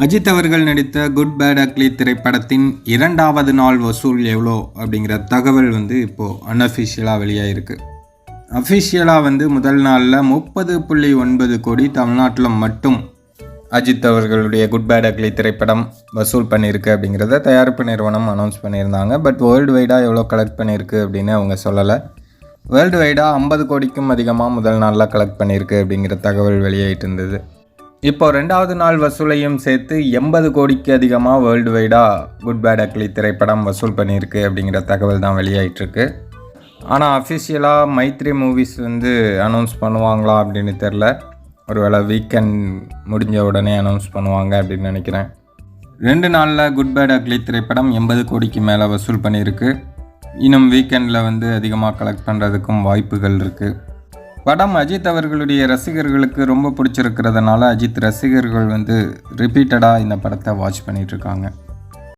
அஜித் அவர்கள் நடித்த good bad ugly திரைப்படத்தின் 2வது நாள் வசூல் எவ்வளோ அப்படிங்கிற தகவல் இப்போது அன்அஃபிஷியலாக வெளியாகிருக்கு. அஃபிஷியலாக முதல் நாளில் 30.9 கோடி தமிழ்நாட்டில் மட்டும் அஜித் அவர்களுடைய குட் பேட் அக்லி திரைப்படம் வசூல் பண்ணியிருக்கு அப்படிங்கிறத தயாரிப்பு நிறுவனம் அனௌன்ஸ் பண்ணியிருந்தாங்க. பட் வேர்ல்டு வைடாக எவ்வளோ கலெக்ட் பண்ணியிருக்கு அப்படின்னு அவங்க சொல்லலை. வேர்ல்டு வைடாக 50 கோடிக்கும் அதிகமாக முதல் நாளில் கலெக்ட் பண்ணியிருக்கு அப்படிங்கிற தகவல் வெளியாகிட்டு இருந்தது. இப்போ 2வது நாள் வசூலையும் சேர்த்து 80 கோடிக்கு அதிகமாக வேர்ல்டு வைடாக குட் பேட் அக்லி திரைப்படம் வசூல் பண்ணியிருக்கு அப்படிங்கிற தகவல் தான் வெளியாகிட்டுருக்கு. ஆனால் அஃபிஷியலாக மைத்ரி மூவிஸ் அனௌன்ஸ் பண்ணுவாங்களா அப்படின்னு தெரில. ஒருவேளை வீக்கெண்ட் முடிஞ்ச உடனே அனௌன்ஸ் பண்ணுவாங்க அப்படின்னு நினைக்கிறேன். 2 நாளில் குட் பேட் அக்லி திரைப்படம் 80 கோடிக்கு மேலே வசூல் பண்ணியிருக்கு. இன்னும் வீக்கெண்டில் அதிகமாக கலெக்ட் பண்ணுறதுக்கும் வாய்ப்புகள் இருக்குது. படம் அஜித் அவர்களுடைய ரசிகர்களுக்கு ரொம்ப பிடிச்சிருக்கிறதுனால அஜித் ரசிகர்கள் ரிப்பீட்டடாக இந்த படத்தை வாட்ச் பண்ணிகிட்ருக்காங்க.